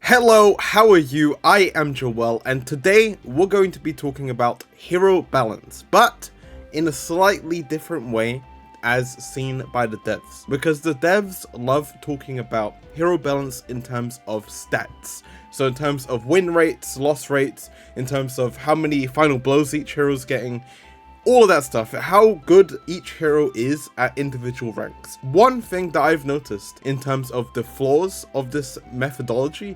Hello, how are you? I am Joel, and today we're going to be talking about hero balance, but in a slightly different way as seen by the devs. Because the devs love talking about hero balance in terms of stats. So in terms of win rates, loss rates, in terms of how many final blows each hero is getting, all of that stuff, how good each hero is at individual ranks. One thing that I've noticed in terms of the flaws of this methodology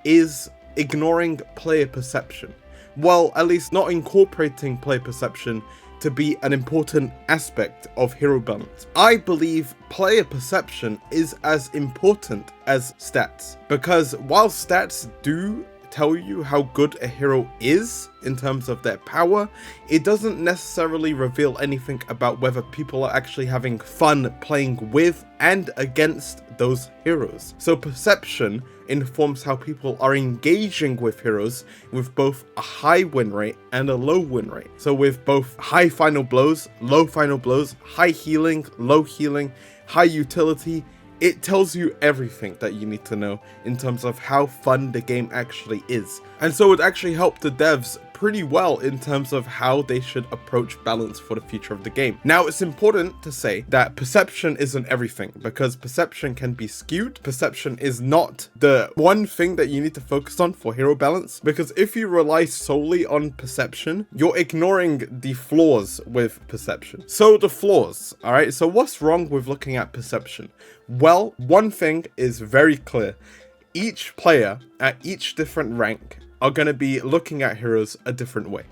is ignoring player perception. Well, at least not incorporating player perception to be an important aspect of hero balance. I believe player perception is as important as stats, because while stats do tell you how good a hero is in terms of their power, it doesn't necessarily reveal anything about whether people are actually having fun playing with and against those heroes. So perception informs how people are engaging with heroes with both a high win rate and a low win rate. So with both high final blows, low final blows, high healing, low healing, high utility, it tells you everything that you need to know in terms of how fun the game actually is. And so it actually helped the devs pretty well in terms of how they should approach balance for the future of the game. Now, it's important to say that perception isn't everything, because perception can be skewed. Perception is not the one thing that you need to focus on for hero balance, because if you rely solely on perception, you're ignoring the flaws with perception. So the flaws, alright, so what's wrong with looking at perception? Well, one thing is very clear. Each player at each different rank are going to be looking at heroes a different way.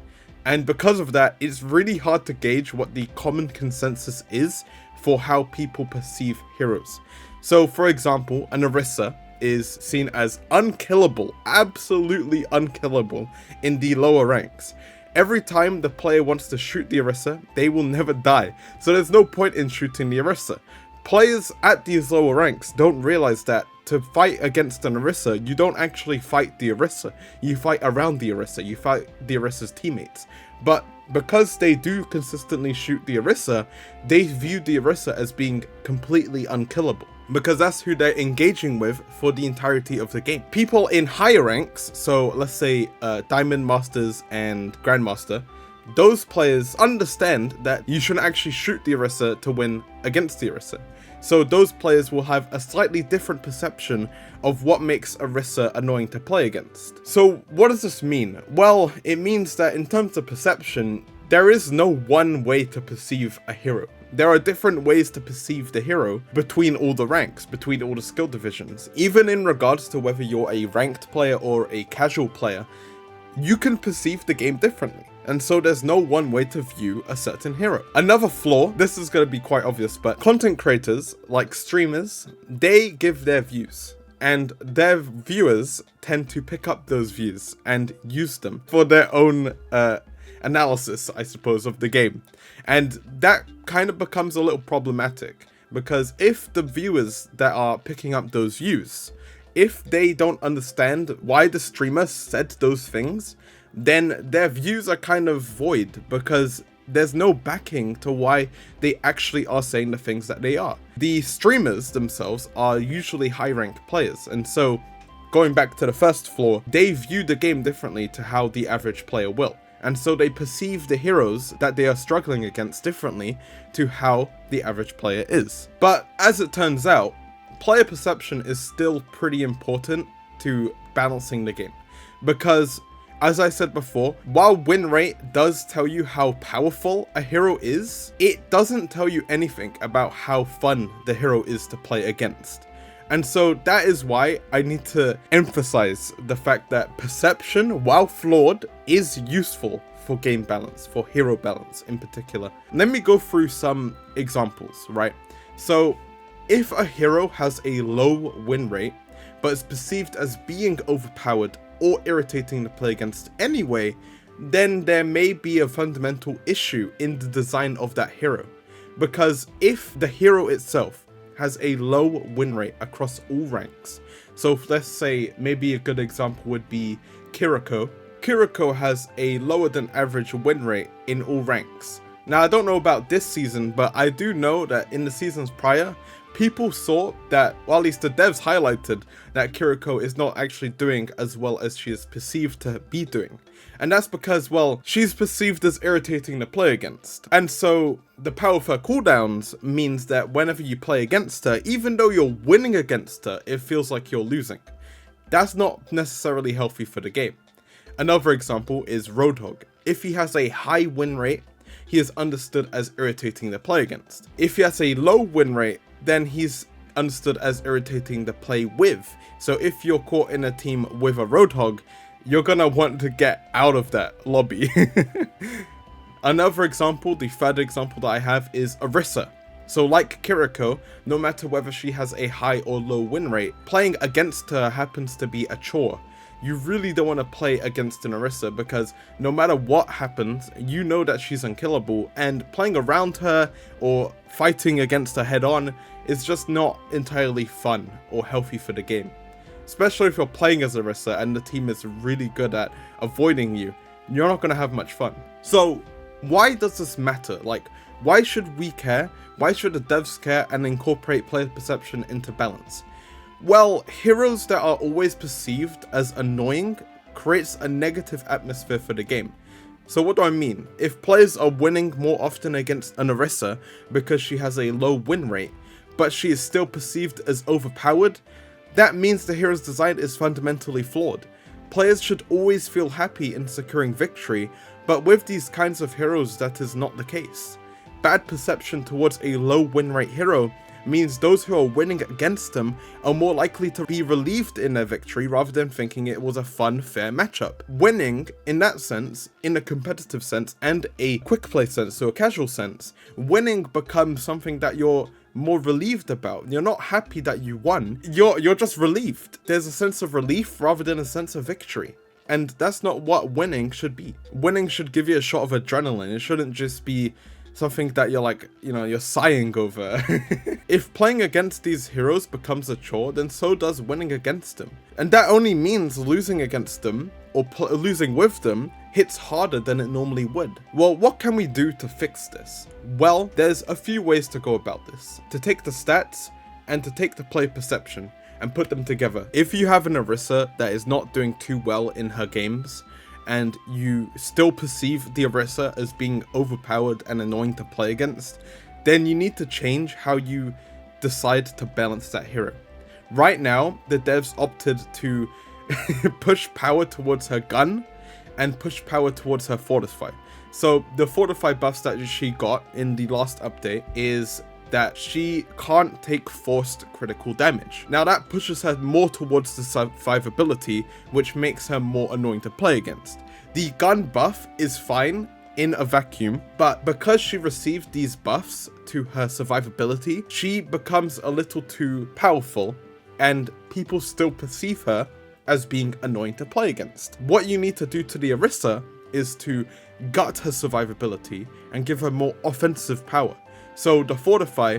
And because of that, it's really hard to gauge what the common consensus is for how people perceive heroes. So for example, an Orisa is seen as unkillable, absolutely unkillable in the lower ranks. Every time the player wants to shoot the Orisa, they will never die. So there's no point in shooting the Orisa. Players at these lower ranks don't realize that to fight against an Orisa, you don't actually fight the Orisa. You fight around the Orisa. You fight the Orisa's teammates. But because they do consistently shoot the Orisa, they view the Orisa as being completely unkillable, because that's who they're engaging with for the entirety of the game. People in higher ranks, so let's say Diamond Masters and Grandmaster, those players understand that you shouldn't actually shoot the Orisa to win against the Orisa. So those players will have a slightly different perception of what makes Orisa annoying to play against. So what does this mean? Well, it means that in terms of perception, there is no one way to perceive a hero. There are different ways to perceive the hero between all the ranks, between all the skill divisions. Even in regards to whether you're a ranked player or a casual player, you can perceive the game differently. And so there's no one way to view a certain hero. Another flaw, this is going to be quite obvious, but content creators, like streamers, they give their views. And their viewers tend to pick up those views and use them for their own analysis, I suppose, of the game. And that kind of becomes a little problematic, because if the viewers that are picking up those views, if they don't understand why the streamer said those things, then their views are kind of void, because there's no backing to why they actually are saying the things that they are. The streamers themselves are usually high-ranked players, and so going back to the first flaw, they view the game differently to how the average player will. And so they perceive the heroes that they are struggling against differently to how the average player is. But as it turns out, player perception is still pretty important to balancing the game, because as I said before, while win rate does tell you how powerful a hero is, it doesn't tell you anything about how fun the hero is to play against. And so that is why I need to emphasize the fact that perception, while flawed, is useful for game balance, for hero balance in particular. Let me go through some examples, right? So if a hero has a low win rate, but is perceived as being overpowered or irritating to play against anyway, then there may be a fundamental issue in the design of that hero. Because if the hero itself has a low win rate across all ranks, so let's say maybe a good example would be Kiriko. Kiriko has a lower than average win rate in all ranks. Now, I don't know about this season, but I do know that in the seasons prior, people saw that, well, at least the devs highlighted that Kiriko is not actually doing as well as she is perceived to be doing. And that's because, well, she's perceived as irritating to play against. And so the power of her cooldowns means that whenever you play against her, even though you're winning against her, it feels like you're losing. That's not necessarily healthy for the game. Another example is Roadhog. If he has a high win rate, he is understood as irritating to play against. If he has a low win rate, then he's understood as irritating to play with. So if you're caught in a team with a Roadhog, you're gonna want to get out of that lobby. Another example, the third example that I have, is Orisa. So like Kiriko, no matter whether she has a high or low win rate, playing against her happens to be a chore. You really don't want to play against an Orisa because no matter what happens, you know that she's unkillable, and playing around her or fighting against her head on is just not entirely fun or healthy for the game. Especially if you're playing as Orisa and the team is really good at avoiding you, you're not going to have much fun. So why does this matter? Like, why should we care? Why should the devs care and incorporate player perception into balance? Well, heroes that are always perceived as annoying creates a negative atmosphere for the game. So what do I mean? If players are winning more often against an Orisa because she has a low win rate, but she is still perceived as overpowered, that means the hero's design is fundamentally flawed. Players should always feel happy in securing victory, but with these kinds of heroes that is not the case. Bad perception towards a low win rate hero means those who are winning against them are more likely to be relieved in their victory rather than thinking it was a fun, fair matchup. Winning, in that sense, in a competitive sense and a quick play sense, so a casual sense, winning becomes something that you're more relieved about. You're not happy that you won, you're just relieved. There's a sense of relief rather than a sense of victory. And that's not what winning should be. Winning should give you a shot of adrenaline. It shouldn't just be something that you're like, you're sighing over. If playing against these heroes becomes a chore, then so does winning against them. And that only means losing against them, or losing with them, hits harder than it normally would. Well, what can we do to fix this? Well, there's a few ways to go about this. To take the stats, and to take the play perception, and put them together. If you have an Orisa that is not doing too well in her games, and you still perceive the Orisa as being overpowered and annoying to play against, then you need to change how you decide to balance that hero. Right now, the devs opted to push power towards her gun and push power towards her fortify. So the fortify buffs that she got in the last update is that she can't take forced critical damage. Now that pushes her more towards the survivability, which makes her more annoying to play against. The gun buff is fine in a vacuum, but because she received these buffs to her survivability, she becomes a little too powerful, and people still perceive her as being annoying to play against. What you need to do to the Orisa is to gut her survivability and give her more offensive power. So the fortify,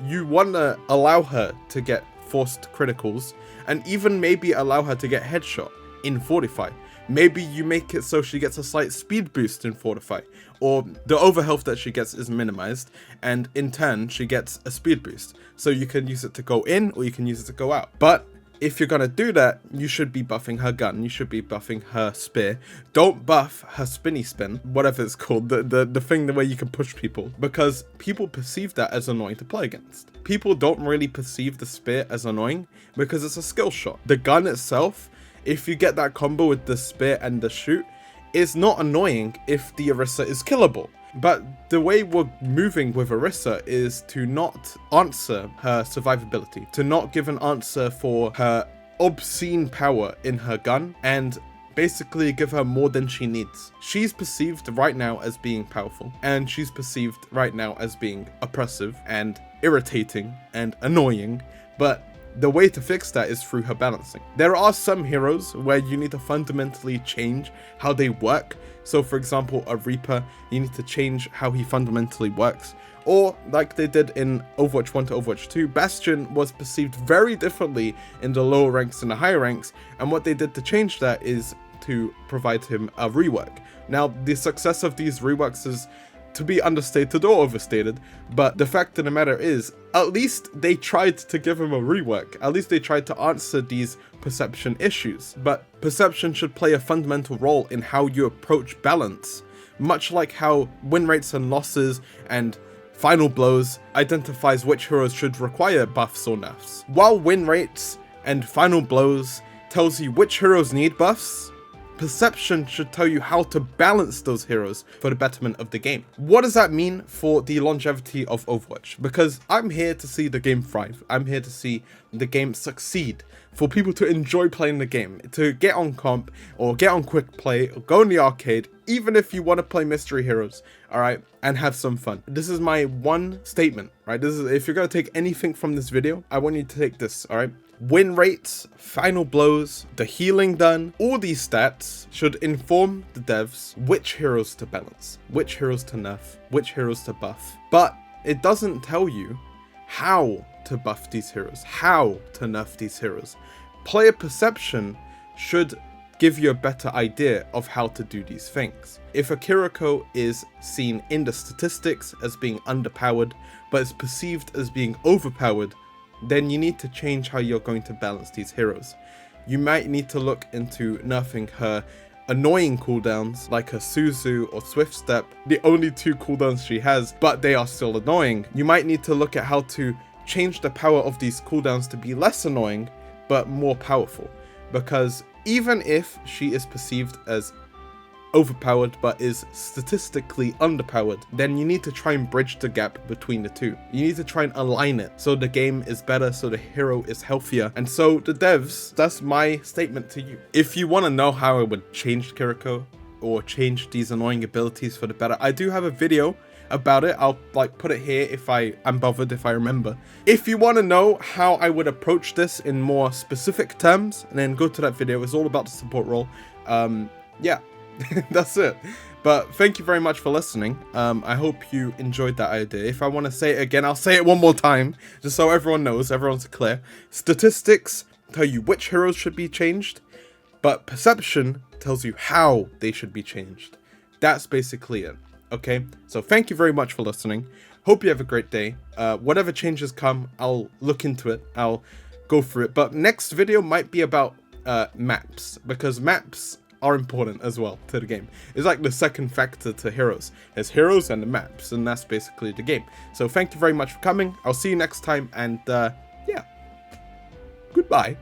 you want to allow her to get forced criticals, and even maybe allow her to get headshot in fortify. Maybe you make it so she gets a slight speed boost in fortify, or the overhealth that she gets is minimized, and in turn she gets a speed boost. So you can use it to go in, or you can use it to go out. But if you're gonna do that, you should be buffing her gun, you should be buffing her spear. Don't buff her spinny spin, whatever it's called, the thing the way you can push people, because people perceive that as annoying to play against. People don't really perceive the spear as annoying because it's a skill shot. The gun itself, if you get that combo with the spear and the shoot, is not annoying if the Orisa is killable. But the way we're moving with Orisa is to not answer her survivability, to not give an answer for her obscene power in her gun, and basically give her more than she needs. She's perceived right now as being powerful, and she's perceived right now as being oppressive and irritating and annoying, but the way to fix that is through her balancing. There are some heroes where you need to fundamentally change how they work. So for example, a Reaper, you need to change how he fundamentally works. Or like they did in Overwatch 1 to Overwatch 2, Bastion was perceived very differently in the lower ranks and the higher ranks. And what they did to change that is to provide him a rework. Now, the success of these reworks is to be understated or overstated, but the fact of the matter is, at least they tried to give him a rework. At least they tried to answer these perception issues. But perception should play a fundamental role in how you approach balance, much like how win rates and losses and final blows identifies which heroes should require buffs or nerfs. While win rates and final blows tells you which heroes need buffs, perception should tell you how to balance those heroes for the betterment of the game. What does that mean for the longevity of Overwatch? Because I'm here to see the game thrive. I'm here to see the game succeed, for people to enjoy playing the game, to get on comp or get on quick play or go in the arcade, even if you want to play mystery heroes, all right, and have some fun. This is my one statement, right? This is, if you're going to take anything from this video, I want you to take this, all right? Win rates, final blows, the healing done, all these stats should inform the devs which heroes to balance, which heroes to nerf, which heroes to buff. But it doesn't tell you how to buff these heroes, how to nerf these heroes. Player perception should give you a better idea of how to do these things. If a Kiriko is seen in the statistics as being underpowered, but is perceived as being overpowered, then you need to change how you're going to balance these heroes. You might need to look into nerfing her annoying cooldowns like her Suzu or Swift Step, the only two cooldowns she has, but they are still annoying. You might need to look at how to change the power of these cooldowns to be less annoying, but more powerful. Because even if she is perceived as overpowered but is statistically underpowered, then you need to try and bridge the gap between the two. You need to try and align it so the game is better, so the hero is healthier. And so the devs, that's my statement to you. If you want to know how I would change Kiriko or change these annoying abilities for the better, I do have a video about it. I'll like put it here if I am bothered, if I remember. If you want to know how I would approach this in more specific terms, then go to that video. It's all about the support role. Yeah. That's it. But thank you very much for listening. I hope you enjoyed that idea. If I want to say it again, I'll say it one more time, just so everyone knows, everyone's clear. Statistics tell you which heroes should be changed, but perception tells you how they should be changed. That's basically it. Okay, so thank you very much for listening. Hope you have a great day. Whatever changes come, I'll look into it. I'll go through it. But next video might be about maps, because maps are important as well to the game. It's like the second factor to heroes. There's heroes and the maps, and that's basically the game. So thank you very much for coming. I'll see you next time, and yeah, goodbye.